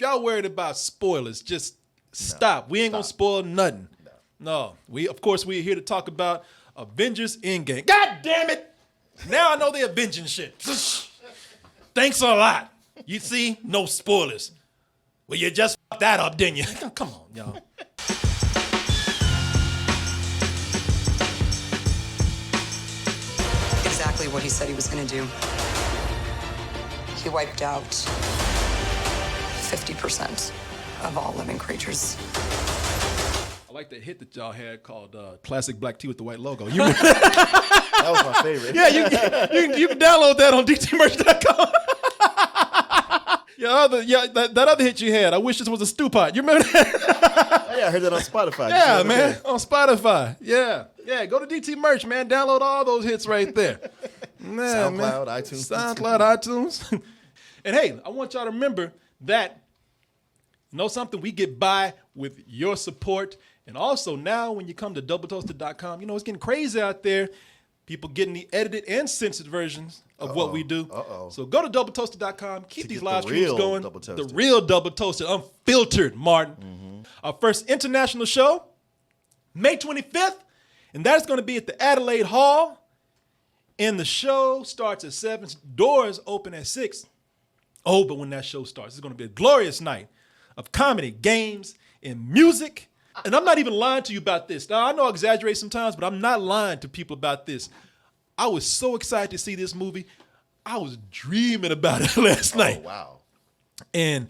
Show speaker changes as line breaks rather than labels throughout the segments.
y'all worried about spoilers, just stop. We ain't gonna spoil nothing. No. Of course, we're here to talk about Avengers Endgame. God damn it! Now I know they're avenging shit. Thanks a lot. You see, no spoilers. Well, you just fucked that up, didn't you? Come on, y'all.
Exactly what he said he was going to do. He wiped out 50% of all living creatures.
I like that hit that y'all had called Classic Black Tea with the White Logo.
That was my favorite.
Yeah, you can download that on dtmerch.com. That other hit you had, I wish this was a stew pot. You remember that?
Yeah, I heard that on Spotify.
Yeah, man, on Spotify. Yeah, go to DT Merch, man. Download all those hits right there. Man,
SoundCloud, iTunes.
SoundCloud, iTunes. And hey, I want y'all to remember that, something, we get by with your support. And also now when you come to doubletoasted.com, it's getting crazy out there. People getting the edited and censored versions of what we do. So go to doubletoasted.com. Keep these live streams going. The real Double Toasted, unfiltered, Martin. Mm-hmm. Our first international show, May 25th. And that's going to be at the Adelaide Hall. And the show starts at 7. Doors open at 6. Oh, but when that show starts, it's going to be a glorious night of comedy, games, and music. And I'm not even lying to you about this. Now, I know I exaggerate sometimes, but I'm not lying to people about this. I was so excited to see this movie. I was dreaming about it last night.
Oh, wow.
And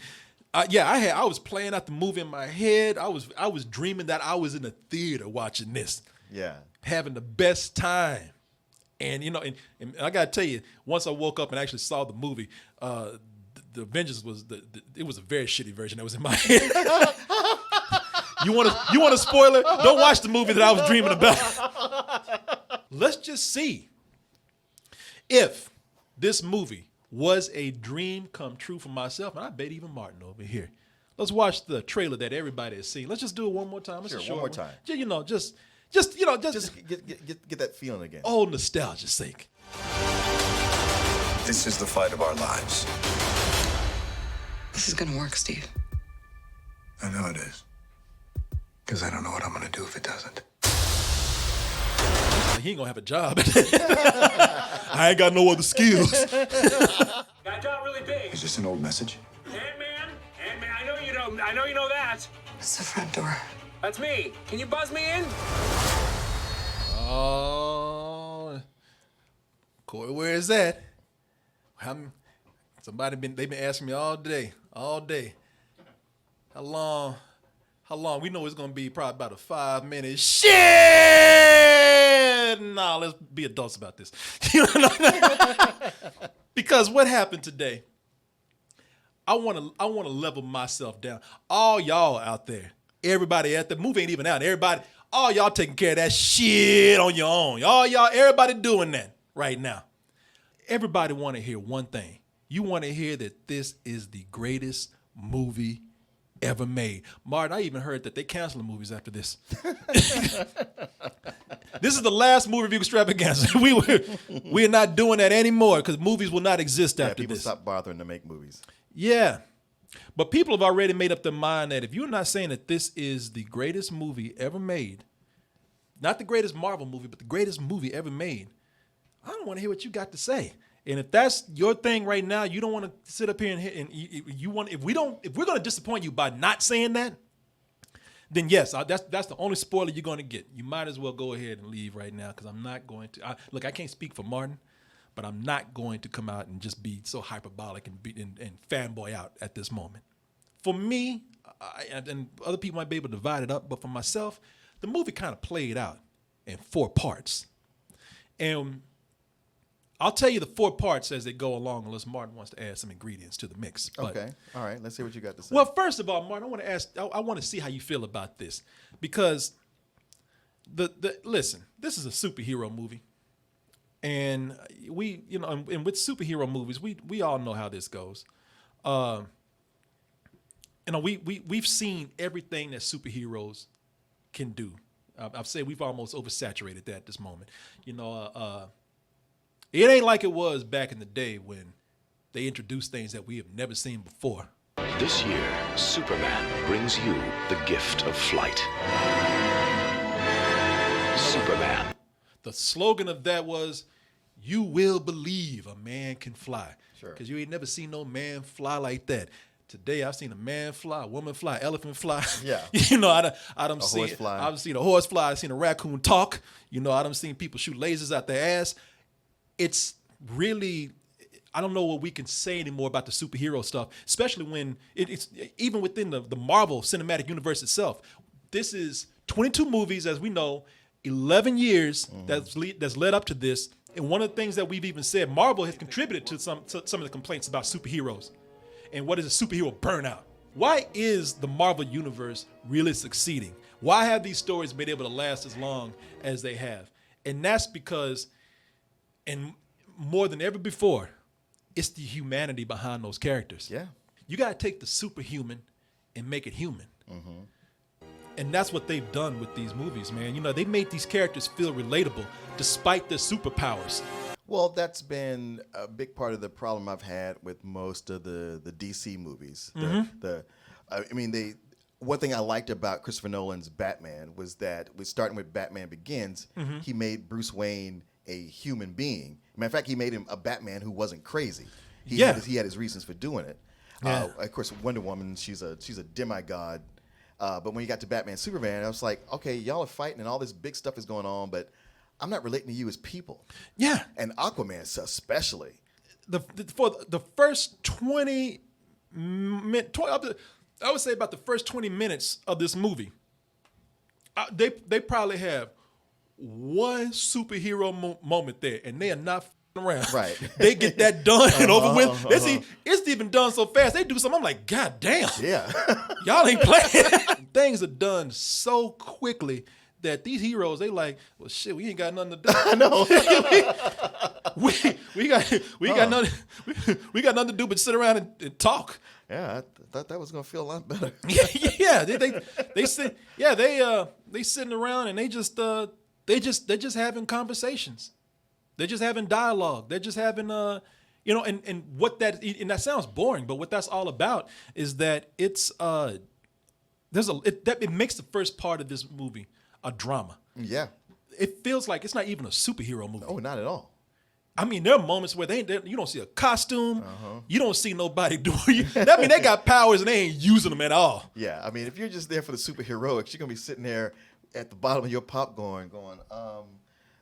I was playing out the movie in my head. I was dreaming that I was in a theater watching this.
Yeah.
Having the best time. And, and I got to tell you, once I woke up and actually saw the movie, the Avengers it was a very shitty version that was in my head. You want a spoiler? Don't watch the movie that I was dreaming about. Let's just see if this movie was a dream come true for myself, and I bet even Martin over here. Let's watch the trailer that everybody has seen. Let's just do it one more time.
Sure, one more time.
Just
get that feeling again.
Oh, nostalgia's sake.
This is the fight of our lives.
This is going to work, Steve.
I know it is. Because I don't know what I'm going to do if it doesn't.
He ain't going to have a job. I ain't got no other skills.
Got out really big.
Is this an old message?
Ant-Man, I know you know that.
It's the front door.
That's me. Can you buzz me in?
Oh, Corey, where is that? They've been asking me all day. How long? We know it's gonna be probably about a 5-minute shit. Nah, let's be adults about this. Because what happened today? I wanna level myself down. All y'all out there, everybody at the movie ain't even out. All y'all taking care of that shit on your own. Everybody doing that right now. Everybody want to hear one thing. You want to hear that this is the greatest movie ever made. Martin, I even heard that they canceling movies after this. This is the last movie review extravaganza. We're not doing that anymore because movies will not exist after
people
this.
Stop bothering to make movies.
Yeah. But people have already made up their mind that if you're not saying that this is the greatest movie ever made, not the greatest Marvel movie, but the greatest movie ever made, I don't want to hear what you got to say. And if that's your thing right now, you don't want to sit up here and you want. If we're going to disappoint you by not saying that, then yes, that's the only spoiler you're going to get. You might as well go ahead and leave right now because I'm not going to. I can't speak for Martin, but I'm not going to come out and just be so hyperbolic and fanboy out at this moment. For me, and other people might be able to divide it up, but for myself, the movie kind of played out in 4 parts, and I'll tell you the 4 parts as they go along, unless Martin wants to add some ingredients to the mix. But,
okay. All right. Let's see what you got to say.
Well, first of all, Martin, I want to see how you feel about this because listen, this is a superhero movie, and and with superhero movies, we all know how this goes. We've seen everything that superheroes can do. I've said we've almost oversaturated that at this moment. It ain't like it was back in the day when they introduced things that we have never seen before.
This year, Superman brings you the gift of flight. Superman.
The slogan of that was, "You will believe a man can fly."
Sure.
Because you ain't never seen no man fly like that. Today, I've seen a man fly, a woman fly, elephant fly.
Yeah.
You know, I done seen
horse fly.
I've seen a horse fly. I've seen a raccoon talk. You know, I done seen people shoot lasers out their ass. It's really, I don't know what we can say anymore about the superhero stuff, especially when it's even within the Marvel Cinematic Universe itself. This is 22 movies, as we know, 11 years that's led up to this. And one of the things that we've even said, Marvel has contributed to some of the complaints about superheroes. And what is a superhero burnout? Why is the Marvel Universe really succeeding? Why have these stories been able to last as long as they have? And that's because, and more than ever before, it's the humanity behind those characters.
Yeah.
You got to take the superhuman and make it human. And that's what they've done with these movies, man. You know, they made these characters feel relatable despite their superpowers.
Well, that's been a big part of the problem I've had with most of the DC movies. One thing I liked about Christopher Nolan's Batman was that, starting with Batman Begins, he made Bruce Wayne a human being. Matter of fact, he made him a Batman who wasn't crazy. He had his reasons for doing it.
Yeah.
Of course, Wonder Woman, she's a demigod. But when you got to Batman Superman, I was like, okay, y'all are fighting and all this big stuff is going on, but I'm not relating to you as people.
Yeah.
And Aquaman especially.
For the first 20 minutes, I would say about the first 20 minutes of this movie, they probably have one superhero moment there, and they are not around.
Right.
They get that done and over with. They see it's even done so fast. They do something. I'm like, God damn.
Yeah.
Y'all ain't playing. Things are done so quickly that these heroes, they like, well, shit, we ain't got nothing to do.
I know.
we got nothing to do but sit around and talk.
Yeah, I thought that was gonna feel a lot better.
Yeah. They sit. Yeah, they sitting around and they just having conversations. They're just having dialogue. They're just having and what that sounds boring, but what that's all about is that it's it makes the first part of this movie a drama.
Yeah.
It feels like it's not even a superhero movie.
Oh, not at all.
I mean, there are moments where you don't see a costume. You don't see nobody doing it. I mean, they got powers and they ain't using them at all.
Yeah, I mean, if you're just there for the superheroics, you're gonna be sitting there at the bottom of your popcorn going,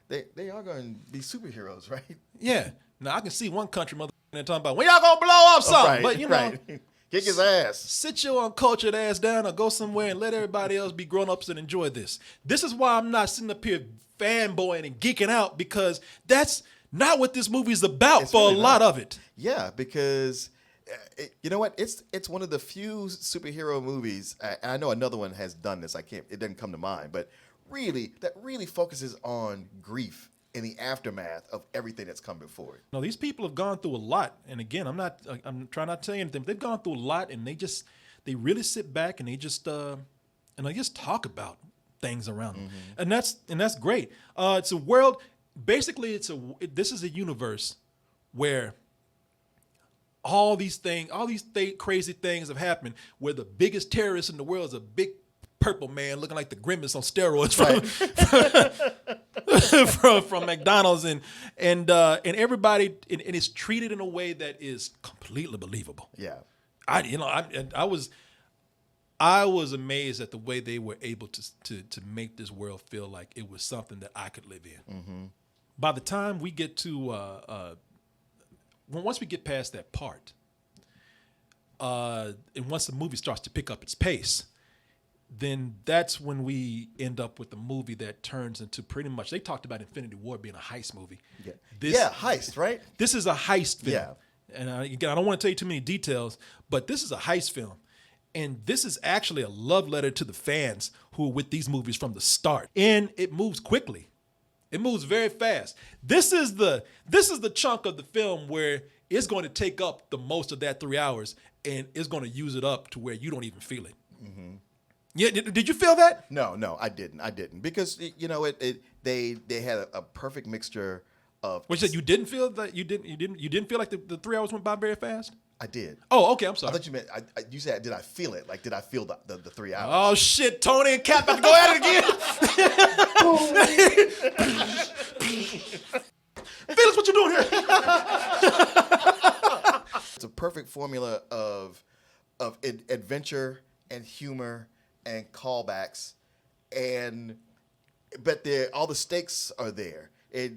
they are going to be superheroes, right?
Yeah. Now I can see one country mother talking about when y'all gonna blow up something,
Right,
but you know,
right. Kick his ass.
sit your uncultured ass down or go somewhere and let everybody else be grown-ups and enjoy this. This is why I'm not sitting up here fanboying and geeking out, because that's not what this movie is about.
It's
for
really
a lot
not.
of it.
Yeah, because you know what? It's one of the few superhero movies. I know another one has done this. It doesn't come to mind, but that really focuses on grief in the aftermath of everything that's come before it.
No, these people have gone through a lot, and again, I'm trying not to tell you anything, but they've gone through a lot, and they really sit back and they just talk about things around them, and that's great. It's a world. Basically, this is a universe where all these crazy things have happened, where the biggest terrorist in the world is a big purple man looking like the Grimace on steroids from McDonald's, and everybody, and it's treated in a way that is completely believable.
Yeah.
I was amazed at the way they were able to make this world feel like it was something that I could live in. By the time we get to once we get past that part, and once the movie starts to pick up its pace, then that's when we end up with a movie that turns into pretty much, they talked about Infinity War being a heist movie.
Yeah. Heist, right?
This is a heist film.
Yeah.
And again, I don't want to tell you too many details, but this is a heist film. And this is actually a love letter to the fans who are with these movies from the start. And it moves quickly. It moves very fast. This is the chunk of the film where it's going to take up the most of that 3 hours, and it's going to use it up to where you don't even feel it. Yeah, did you feel that?
No, I didn't, because they had a perfect mixture of.
Which you didn't feel that you didn't feel like the 3 hours went by very fast?
I did.
Oh, okay. I'm
I
sorry.
thought you meant you said did I feel it? Like did I feel the 3 hours?
Oh shit! Tony and Cap about to go at it again. Felix, what you doing here?
It's a perfect formula of adventure and humor and callbacks, but all the stakes are there. The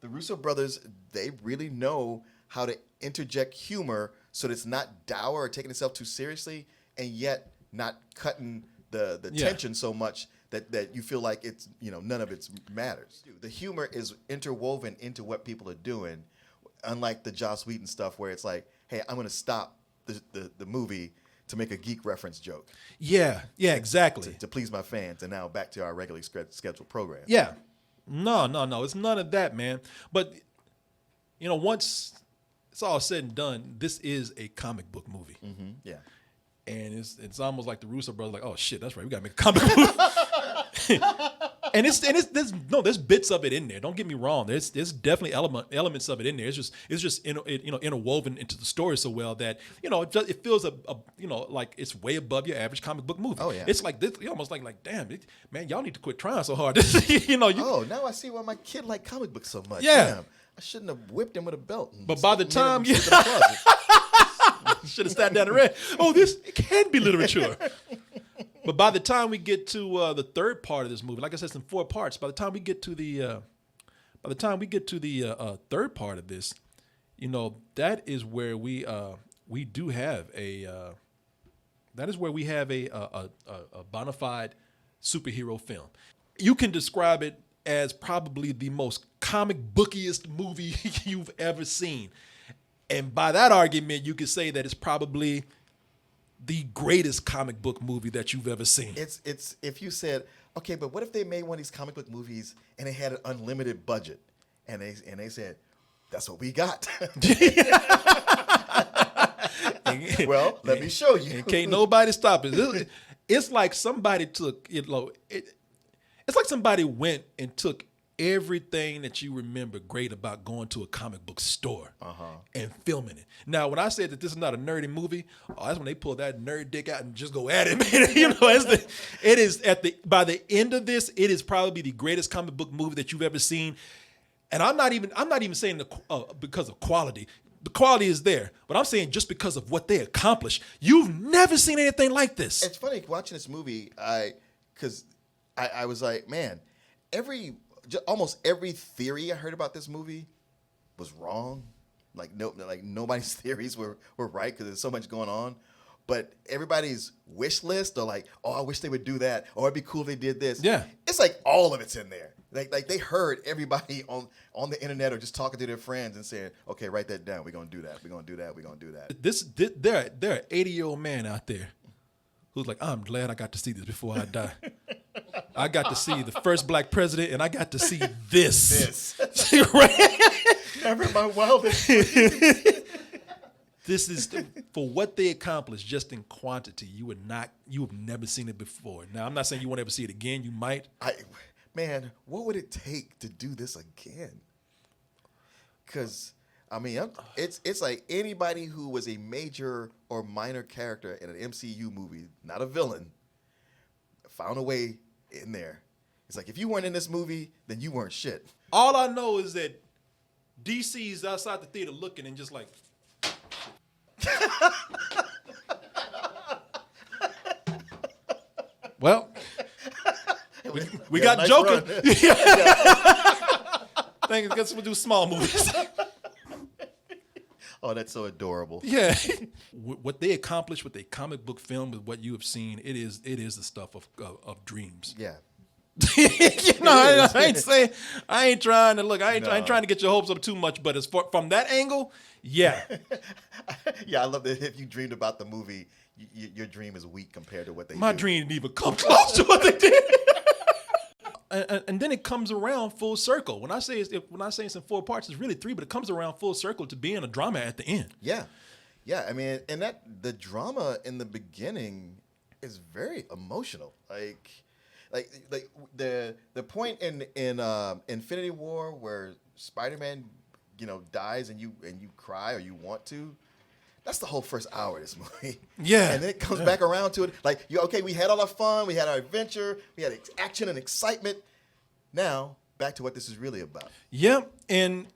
Russo brothers, they really know how to interject humor so that it's not dour or taking itself too seriously, and yet not cutting the tension so much that you feel like it's none of it matters. The humor is interwoven into what people are doing, unlike the Joss Whedon stuff where it's like, hey, I'm going to stop the movie to make a geek reference joke.
Yeah, exactly.
To please my fans, and now back to our regularly scheduled program.
Yeah. No. It's none of that, man. But, once it's all said and done, this is a comic book movie.
Mm-hmm. Yeah.
And it's almost like the Russo brothers like, oh shit, that's right, we gotta make a comic book. and there's bits of it in there. Don't get me wrong. There's definitely elements of it in there. It's just interwoven into the story so well that it feels like it's way above your average comic book movie.
Oh yeah.
It's like this, almost like damn, man, y'all need to quit trying so hard.
Oh, now I see why my kid liked comic books so much.
Yeah.
Damn, I shouldn't have whipped him with a belt.
But by the time
you
should have sat down and read. Oh, this can be literature. But by the time we get to the third part of this movie, like I said, it's in 4 parts. By the time we get to the third part of this, that is where we do have a bona fide superhero film. You can describe it as probably the most comic bookiest movie you've ever seen. And by that argument, you could say that it's probably the greatest comic book movie that you've ever seen.
It's if you said, okay, but what if they made one of these comic book movies and they had an unlimited budget, and they said, that's what we got. Well, let me show you.
And can't nobody stop it. It's like somebody took it's like somebody went and took everything that you remember great about going to a comic book store and filming it. Now, when I said that this is not a nerdy movie, that's when they pull that nerd dick out and just go at it, man. By the end of this, it is probably the greatest comic book movie that you've ever seen. And I'm not even saying because of quality. The quality is there, but I'm saying just because of what they accomplished. You've never seen anything like this.
It's funny watching this movie, because I was like, man, almost every theory I heard about this movie was wrong. Like nobody's theories were right because there's so much going on. But everybody's wish list, or like, oh, I wish they would do that, or it'd be cool if they did this. Yeah, it's like all of it's in there. Like they heard everybody on the internet or just talking to their friends and saying, okay, write that down. We're gonna do that. We're gonna do that. We're gonna do that.
There are 80-year-old man out there who's like, I'm glad I got to see this before I die. I got to see the first black president, and I got to see this.
Never in my wildest.
This is for what they accomplished just in quantity. You have never seen it before. Now, I'm not saying you won't ever see it again. You might.
Man, what would it take to do this again? Because it's like anybody who was a major or minor character in an MCU movie, not a villain, found a way in there. It's like if you weren't in this movie, then you weren't shit.
All I know is that DC's outside the theater looking and just like. Well, we got
nice
Joker.
Run.
Guess we'll do small movies.
Oh, that's so adorable.
Yeah. What they accomplished with a comic book film, with what you have seen, it is the stuff of dreams.
Yeah.
I ain't trying to get your hopes up too much, but from that angle, yeah.
Yeah, I love that if you dreamed about the movie, your dream is weak compared to what they
My
do.
dream didn't even come close to what they did. And then it comes around full circle. When I say it's in 4 parts, it's really 3, but it comes around full circle to being a drama at the end.
Yeah. I mean, and the drama in the beginning is very emotional. Like the point in Infinity War where Spider-Man, dies and you cry or you want to. That's the whole first hour of this movie.
Yeah.
And then it comes back around to it. Like, we had all our fun, we had our adventure, we had action and excitement. Now, back to what this is really about.
Yeah, and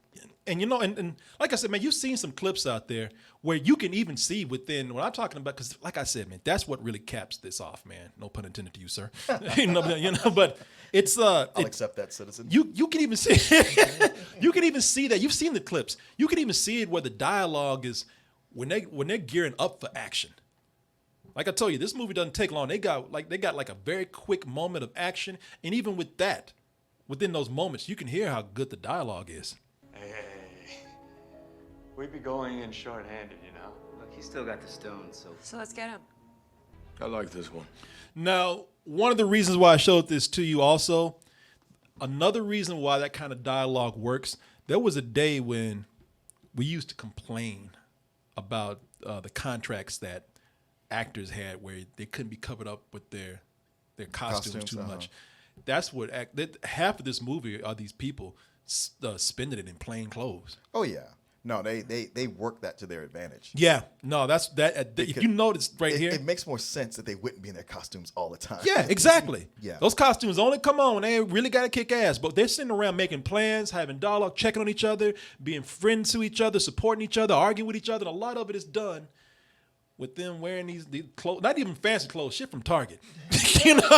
like I said, man, you've seen some clips out there where you can even see within what I'm talking about, because like I said, man, that's what really caps this off, man. No pun intended to you, sir. But it's
I'll accept that, citizen.
you can even see you can even see that. You've seen the clips. You can even see it where the dialogue is when they're gearing up for action. Like I told you, this movie doesn't take long. They got like a very quick moment of action, and even with that, within those moments, you can hear how good the dialogue is.
Hey, we'd be going in short-handed, you know?
Look, he's still got the stones, so.
So let's get him.
I like this one.
Now, one of the reasons why I showed this to you also, another reason why that kind of dialogue works, there was a day when we used to complain about the contracts that actors had where they couldn't be covered up with their costumes too much. That's what half of this movie are these people spending it in plain clothes.
Oh, yeah. No, they work that to their advantage.
Yeah, no, that's that. If you notice right here,
it makes more sense that they wouldn't be in their costumes all the time.
yeah, exactly.
Yeah.
Those costumes only come on when they really got to kick ass. But they're sitting around making plans, having dialogue, checking on each other, being friends to each other, supporting each other, arguing with each other. And a lot of it is done with them wearing these clothes, not even fancy clothes, shit from Target. you know,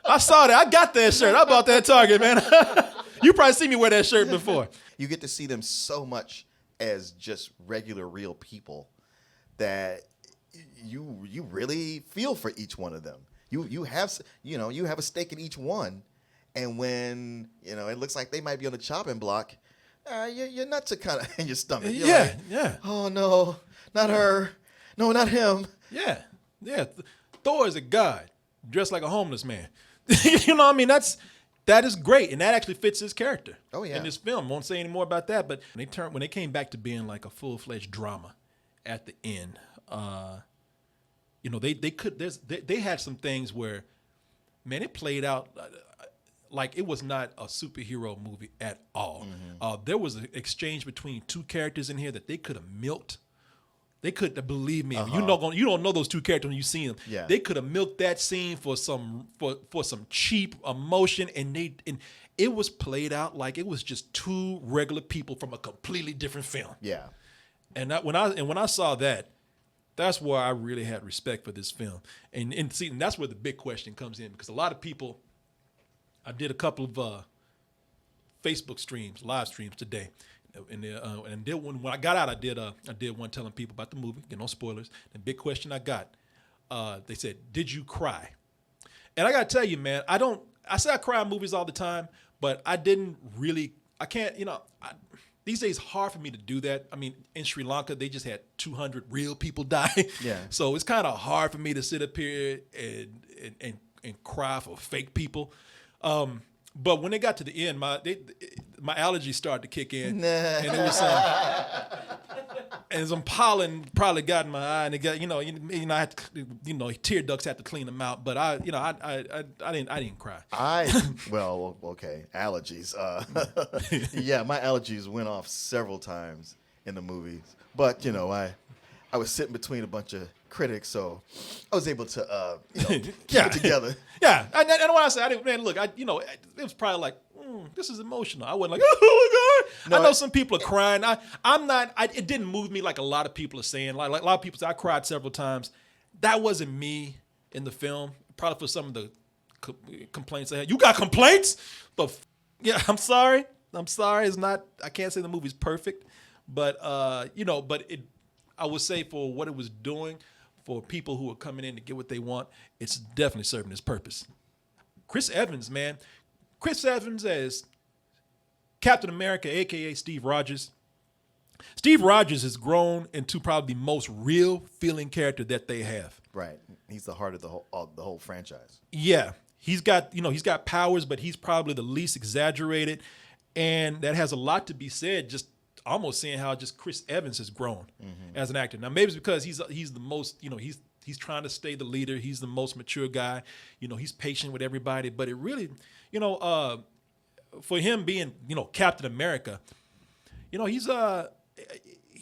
I saw that. I got that shirt. I bought that at Target, man. You probably seen me wear that shirt before.
You get to see them so much as just regular, real people that you really feel for each one of them. You have a stake in each one, and when it looks like they might be on the chopping block, your nuts are kind of in your stomach. You're like,
yeah.
Oh no, not her. No, not him.
Yeah. Thor is a god dressed like a homeless man. You know what I mean? That is great, and that actually fits his character.
Oh, yeah.
In this film, won't say any more about that. But when they came back to being like a full-fledged drama at the end, they had some things where, man, it played out like it was not a superhero movie at all. Mm-hmm. There was an exchange between two characters in here that they could have milked. They could, believe me, you don't know those two characters when you see them.
Yeah.
They could have milked that scene for some cheap emotion, and it was played out like it was just two regular people from a completely different film.
Yeah.
And when I saw that, that's where I really had respect for this film. And that's where the big question comes in, because a lot of people, I did a couple of Facebook live streams today. And when I got out, I did one telling people about the movie. No spoilers. The big question I got, they said, "Did you cry?" And I gotta tell you, man, I say I cry in movies all the time, but I didn't really. I can't. These days, it's hard for me to do that. I mean, in Sri Lanka, they just had 200 real people die. Yeah. So it's kind of hard for me to sit up here and cry for fake people. But when they got to the end, my allergies started to kick in, and it was and some pollen probably got in my eye, and it got I had to, tear ducts had to clean them out. But I didn't cry.
Okay, allergies. Yeah, my allergies went off several times in the movies, but I was sitting between a bunch of critics, so I was able to keep it together.
Yeah, and when I said, it was probably like, this is emotional. I wasn't like, oh my God. No, I know some people are crying. I'm not. It didn't move me like a lot of people are saying. Like a lot of people say, I cried several times. That wasn't me in the film. Probably for some of the complaints I had. You got complaints? But yeah, I'm sorry. It's not. I can't say the movie's perfect, but I would say for what it was doing, for people who are coming in to get what they want, it's definitely serving its purpose. Chris Evans, man. Chris Evans as Captain America, a.k.a. Steve Rogers. Steve Rogers has grown into probably the most real-feeling character that they have.
Right. He's the heart of the whole franchise.
Yeah. He's got powers, but he's probably the least exaggerated. And that has a lot to be said, just almost seeing how just Chris Evans has grown as an actor. Now, maybe it's because he's the most, he's trying to stay the leader. He's the most mature guy. He's patient with everybody. But it really, for him being, Captain America,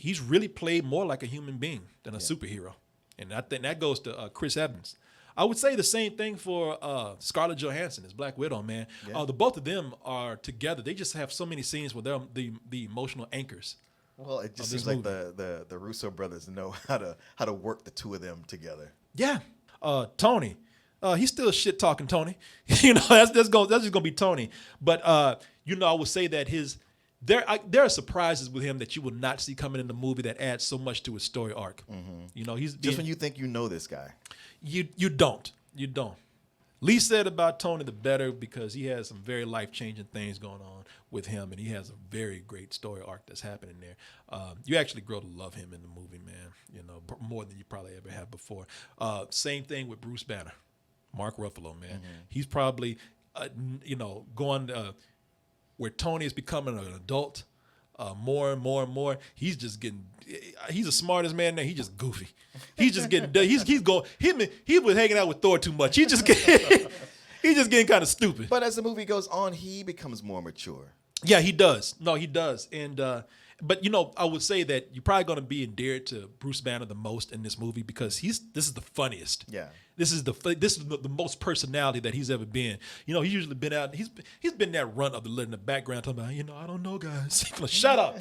he's really played more like a human being than a superhero, and I think that goes to Chris Evans. I would say the same thing for Scarlett Johansson as Black Widow, man. The both of them are together. They just have so many scenes where they're the emotional anchors.
Well, it just seems like the Russo brothers know how to work the two of them together.
Yeah. Tony. He's still shit talking Tony. You know, that's just gonna be Tony. But I would say that there are surprises with him that you will not see coming in the movie that adds so much to his story arc.
Mm-hmm.
You know, he's
just when you think you know this guy.
You don't. Least said about Tony, the better, because he has some very life-changing things going on with him, and he has a very great story arc that's happening there. You actually grow to love him in the movie, man, you know, more than you probably ever have before. Same thing with Bruce Banner, Mark Ruffalo, man. Mm-hmm. He's probably, going where Tony is becoming an adult more and more and more. He's the smartest man there. He's just goofy. He's just getting, he was hanging out with Thor too much. He's just getting kind of stupid.
But as the movie goes on, he becomes more mature.
Yeah, he does. No, he does. And but I would say that you're probably going to be endeared to Bruce Banner the most in this movie because this is the funniest.
Yeah.
This is the most personality that he's ever been. You know, he's usually been out. He's been that runt of the lit in the background talking about, I don't know, guys. Like, shut up.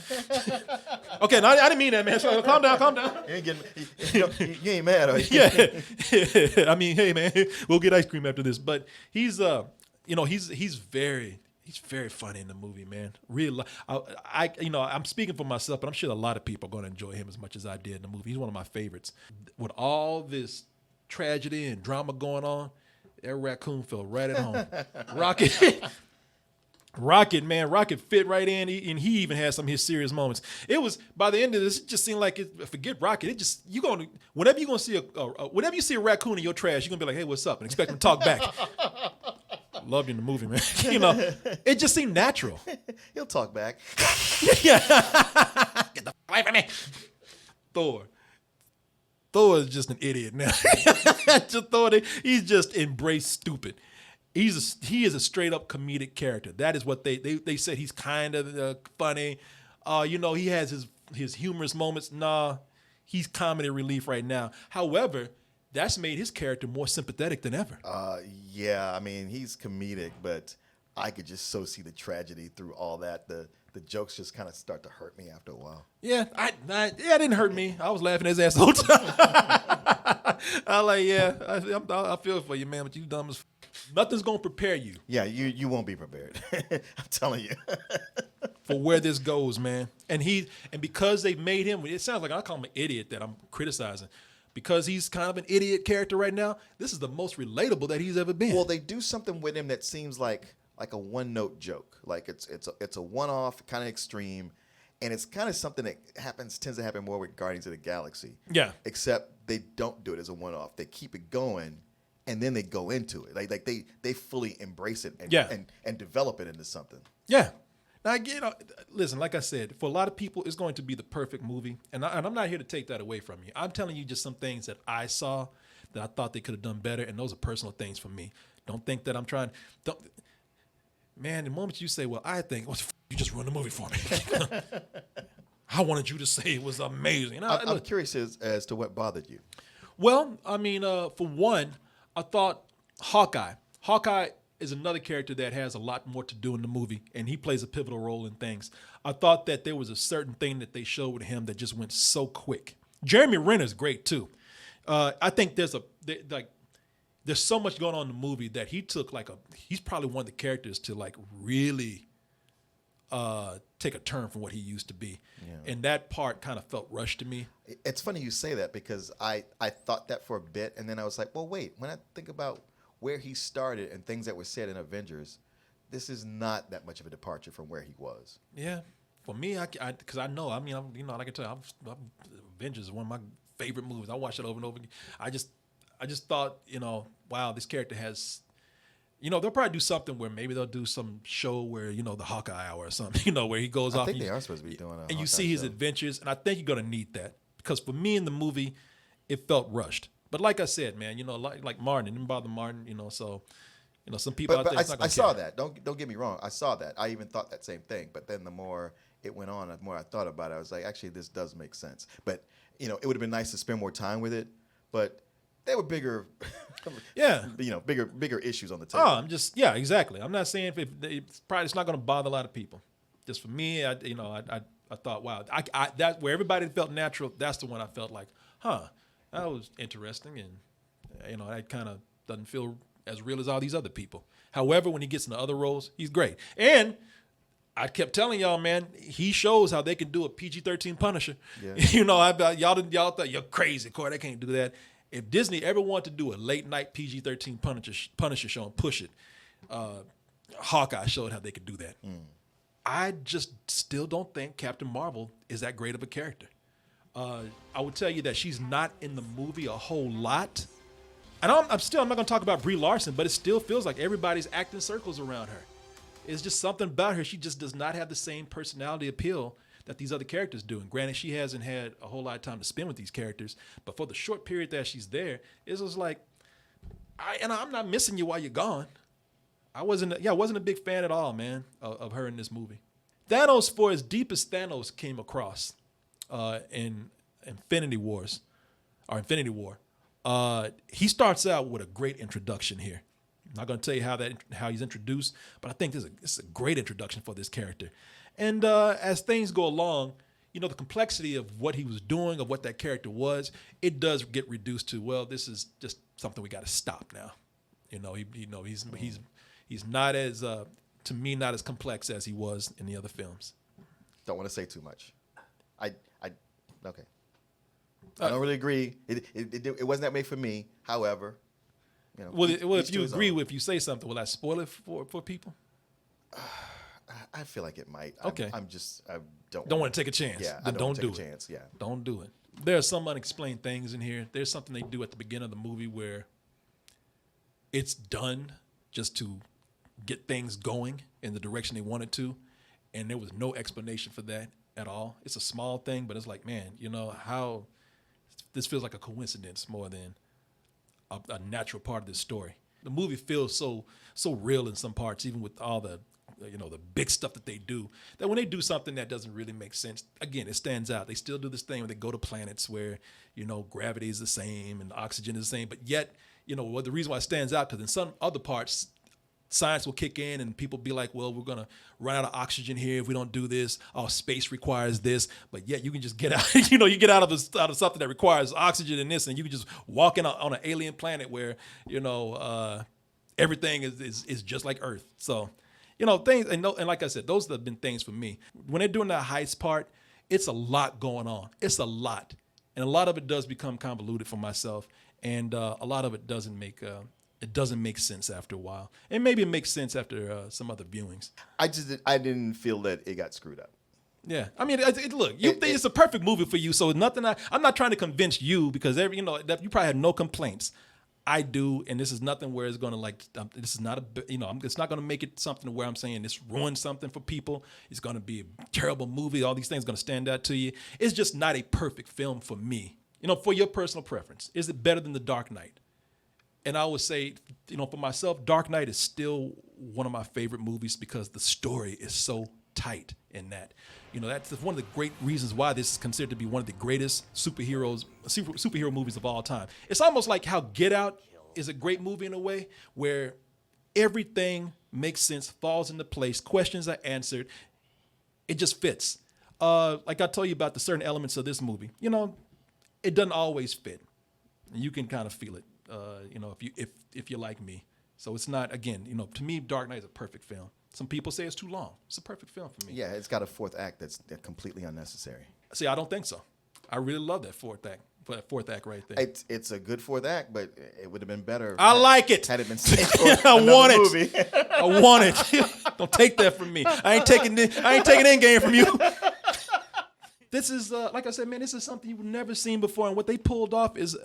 Okay, no, I didn't mean that, man. So, calm down.
You ain't mad, are you?
Yeah. I mean, hey, man, we'll get ice cream after this. But he's very funny in the movie, man. Really, I'm speaking for myself, but I'm sure a lot of people are going to enjoy him as much as I did in the movie. He's one of my favorites. With all this tragedy and drama going on, that raccoon felt right at home. Rocket fit right in, and he even had some of his serious moments. It was by the end of this, it just seemed like forget Rocket. Whenever you see a raccoon in your trash, you're gonna be like, hey, what's up, and expect him to talk back. Love you in the movie, man. It just seemed natural.
He'll talk back.
Yeah. Get the away from me. Thor is just an idiot now. He's just embraced stupid. He is a straight up comedic character. That is what they said. He's kind of funny. He has his humorous moments. Nah, he's comedy relief right now. However, that's made his character more sympathetic than ever.
Yeah, I mean, he's comedic, but I could just so see the tragedy through all that. The jokes just kind of start to hurt me after a while.
Yeah, it didn't hurt me. I was laughing his ass the whole time. I feel for you, man, but you dumb as nothing's going to prepare you.
Yeah, you won't be prepared. I'm telling you.
For where this goes, man. And because they made him, it sounds like I call him an idiot that I'm criticizing. Because he's kind of an idiot character right now, this is the most relatable that he's ever been.
Well, they do something with him that seems like a one-note joke. Like it's a one-off, kind of extreme, and it's kind of something that tends to happen more with Guardians of the Galaxy.
Yeah.
Except they don't do it as a one-off. They keep it going, and then they go into it. Like they fully embrace it and develop it into something.
Yeah. Now, listen, like I said, for a lot of people, it's going to be the perfect movie. And I'm not here to take that away from you. I'm telling you just some things that I saw that I thought they could have done better. And those are personal things for me. Don't think that I'm trying. Man, the moment you say, well, I think, you just ruined the movie for me. I wanted you to say it was amazing.
I'm curious as to what bothered you.
Well, I mean, for one, I thought Hawkeye is another character that has a lot more to do in the movie, and he plays a pivotal role in things. I thought that there was a certain thing that they showed with him that just went so quick. Jeremy Renner's great too. I think there's so much going on in the movie that he's probably one of the characters to really take a turn from what he used to be. Yeah. And that part kind of felt rushed to me.
It's funny you say that because I thought that for a bit, and then I was like, well, wait, when I think about where he started and things that were said in Avengers, this is not that much of a departure from where he was.
Yeah, for me, because I know, I mean, like I tell you, Avengers is one of my favorite movies. I watch it over and over again. I just thought, wow, this character has, they'll probably do something where maybe they'll do some show where, the Hawkeye Hour or something, where he goes off.
I think they are supposed to be doing a
and you
Hawkeye
see his
show.
adventures, and I think you're going to need that because for me in the movie, it felt rushed. But like I said, man, like Martin, it didn't bother Martin, so, some people out there.
I saw that. Don't get me wrong. I saw that. I even thought that same thing. But then the more it went on, the more I thought about it, I was like, actually, this does make sense. But it would have been nice to spend more time with it. But there were bigger,
Yeah.
bigger issues on the table.
Oh, yeah, exactly. I'm not saying it's not going to bother a lot of people. Just for me, I thought, wow, that where everybody felt natural. That's the one I felt like, that was interesting, and that kind of doesn't feel as real as all these other people. However, when he gets into other roles, he's great. And I kept telling y'all, man, he shows how they can do a PG-13 Punisher. Yeah. Y'all thought you're crazy, Corey. They can't do that. If Disney ever wanted to do a late night PG-13 Punisher show and push it, Hawkeye showed how they could do that. I just still don't think Captain Marvel is that great of a character. I would tell you that she's not in the movie a whole lot. And I'm not going to talk about Brie Larson, but it still feels like everybody's acting circles around her. It's just something about her. She just does not have the same personality appeal that these other characters do. And granted, she hasn't had a whole lot of time to spend with these characters, but for the short period that she's there, it's just like, I'm not missing you while you're gone. I wasn't a big fan at all, man, of her in this movie. Thanos, for as deep as Thanos came across in Infinity War, he starts out with a great introduction here. I'm not going to tell you how he's introduced, but I think this is a great introduction for this character. And as things go along, the complexity of what he was doing, of what that character was, it does get reduced to, well, this is just something we got to stop now. He's not as, to me, not as complex as he was in the other films.
Don't want to say too much. Okay. I don't really agree. It wasn't that made for me. However,
if you agree with, if you say something, will that spoil it for people?
I feel like it might.
Okay.
I don't
want to take a chance.
Yeah,
then don't do it.
Chance. Yeah.
Don't do it. There are some unexplained things in here. There's something they do at the beginning of the movie where it's done just to get things going in the direction they wanted to, and there was no explanation for that at all. It's a small thing, but it's like, man, how this feels like a coincidence more than a natural part of this story. The movie feels so real in some parts, even with all the the big stuff that they do, that when they do something that doesn't really make sense, again, it stands out. They still do this thing where they go to planets where gravity is the same and oxygen is the same, but yet the reason why it stands out, because in some other parts science will kick in and people be like, well, we're going to run out of oxygen here if we don't do this. Oh, space requires this. But yet you can just get out, you get out of something that requires oxygen and this, and you can just walk in on an alien planet where, everything is just like Earth. So, things, and like I said, those have been things for me. When they're doing that heist part, it's a lot going on. It's a lot. And a lot of it does become convoluted for myself. And a lot of it doesn't make sense after a while. And maybe it makes sense after some other viewings.
I didn't feel that it got screwed up.
Yeah, I mean, look, you think it's a perfect movie for you, so nothing. I'm not trying to convince you because that you probably have no complaints. I do, and this is nothing where it's going to this is not it's not going to make it something where I'm saying this ruins something for people. It's going to be a terrible movie. All these things are going to stand out to you. It's just not a perfect film for me. For your personal preference, is it better than The Dark Knight? And I would say, for myself, Dark Knight is still one of my favorite movies because the story is so tight in that. That's one of the great reasons why this is considered to be one of the greatest superhero movies of all time. It's almost like how Get Out is a great movie in a way where everything makes sense, falls into place, questions are answered. It just fits. Like I told you about the certain elements of this movie, it doesn't always fit. And you can kind of feel it. If you're like me. So it's not, again, to me, Dark Knight is a perfect film. Some people say it's too long. It's a perfect film for me.
Yeah, it's got a fourth act that's completely unnecessary.
See, I don't think so. I really love that fourth act right there.
It's a good fourth act, but it would have been better.
I like it.
Had it been saved for
I want
another movie.
it. I want it. Don't take that from me. I ain't taking Endgame from you. This is, like I said, man, this is something you've never seen before, and what they pulled off is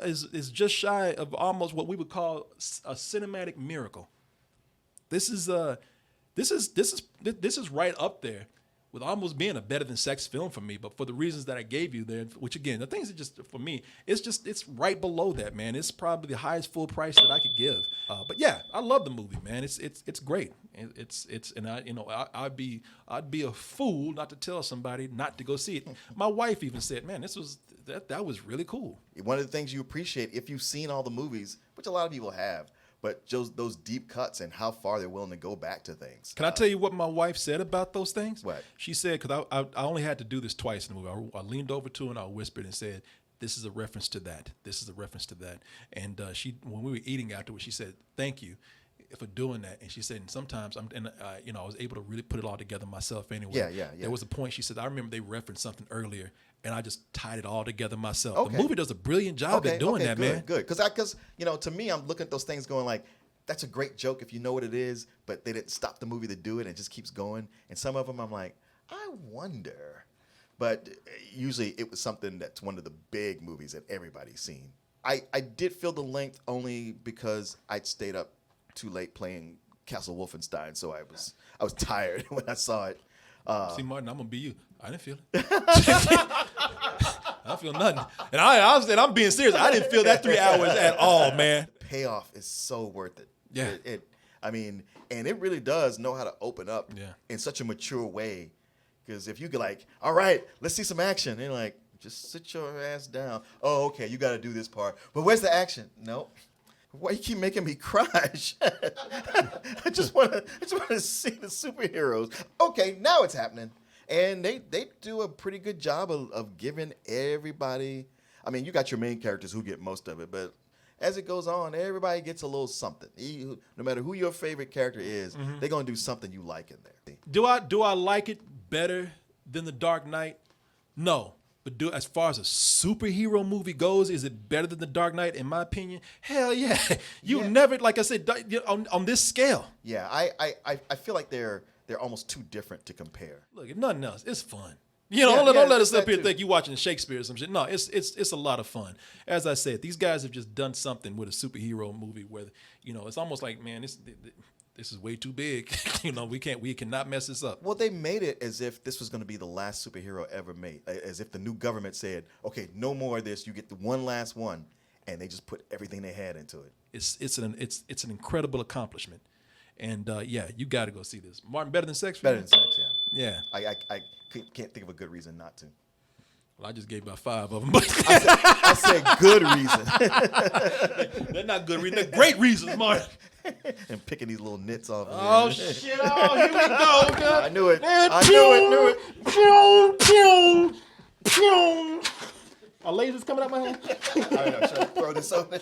just shy of almost what we would call a cinematic miracle. This is right up there with almost being a better than sex film for me, but for the reasons that I gave you there, which again, the things that just for me, it's right below that, man. It's probably the highest full price that I could give. But yeah, I love the movie, man. It's great. And I'd be a fool not to tell somebody not to go see it. My wife even said, man, that was really cool.
One of the things you appreciate if you've seen all the movies, which a lot of people have, but those deep cuts and how far they're willing to go back to things.
Can I tell you what my wife said about those things?
What?
She said, because I only had to do this twice in the movie. I leaned over to her and I whispered and said, this is a reference to that. This is a reference to that. And when we were eating afterwards, she said, thank you for doing that. And she said, and sometimes I was able to really put it all together myself anyway.
Yeah.
There was a point, she said, I remember they referenced something earlier and I just tied it all together myself.
Okay.
The movie does a brilliant job at doing that, man.
Good. Because to me, I'm looking at those things going like, that's a great joke if you know what it is, but they didn't stop the movie to do it and it just keeps going. And some of them I'm like, I wonder. But usually it was something that's one of the big movies that everybody's seen. I did feel the length only because I'd stayed up too late playing Castle Wolfenstein, so I was tired when I saw it.
See, Martin, I'm gonna be you. I didn't feel it. I don't feel nothing. And I'm being serious. I didn't feel that 3 hours at all, man.
Payoff is so worth it.
Yeah.
And it really does know how to open up
Yeah.
in such a mature way. Because if you could all right, let's see some action. And like, just sit your ass down. Oh, okay, you got to do this part. But where's the action? Nope. Why you keep making me cry? I just want to see the superheroes. Okay, now it's happening. And they do a pretty good job of giving everybody. I mean, you got your main characters who get most of it, but as it goes on, everybody gets a little something. No matter who your favorite character is, they're gonna do something you like in there.
Do I like it better than The Dark Knight? No. But as far as a superhero movie goes, is it better than The Dark Knight? In my opinion, hell yeah. Never, like I said, on this scale.
Yeah, I feel like they're almost too different to compare.
Look, if nothing else, it's fun. Don't let us up here
too.
think you watching Shakespeare or some shit. No, it's a lot of fun. As I said, these guys have just done something with a superhero movie where it's almost like, man, this is way too big. We cannot mess this up.
Well, they made it as if this was going to be the last superhero ever made, as if the new government said, okay, no more of this. You get the one last one, and they just put everything they had into it.
It's an incredible accomplishment, and you got to go see this. Martin, better than sex?
Better than sex, yeah.
Yeah.
I can't think of a good reason not to.
Well, I just gave about 5 of them, but
I said good reason.
they're not good reasons. They're great reasons, Martin.
And picking these little nits off.
Oh shit! Oh, here we go. God.
I knew it.
And
I knew it.
Pew, pew, pew. Are lasers coming out my head?
I don't know. Should I throw this open?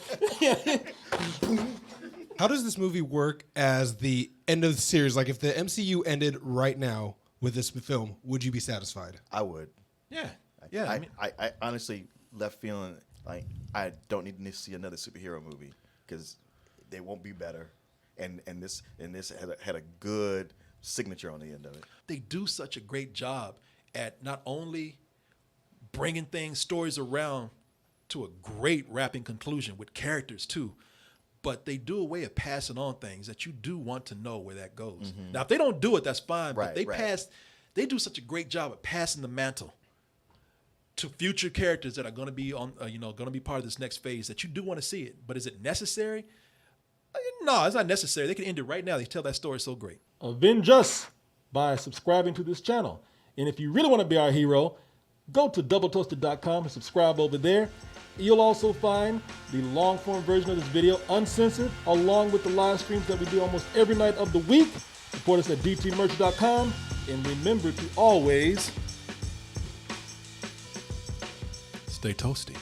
How does this movie work as the end of the series? Like, if the MCU ended right now with this film, would you be satisfied?
I would.
Yeah. Yeah.
I honestly left feeling like I don't need to see another superhero movie because they won't be better, and this had a good signature on the end of it.
They do such a great job at not only bringing stories around to a great wrapping conclusion with characters too, but they do a way of passing on things that you do want to know where that goes. Now, if they don't do it, that's fine. But they do such a great job of passing the mantle to future characters that are going to be on, going to be part of this next phase that you do want to see it. But is it necessary? No, it's not necessary. They can end it right now. They tell that story so great. Avenge us by subscribing to this channel. And if you really want to be our hero, go to doubletoasted.com and subscribe over there. You'll also find the long form version of this video uncensored, along with the live streams that we do almost every night of the week. Support us at dtmerch.com. And remember to always stay toasty.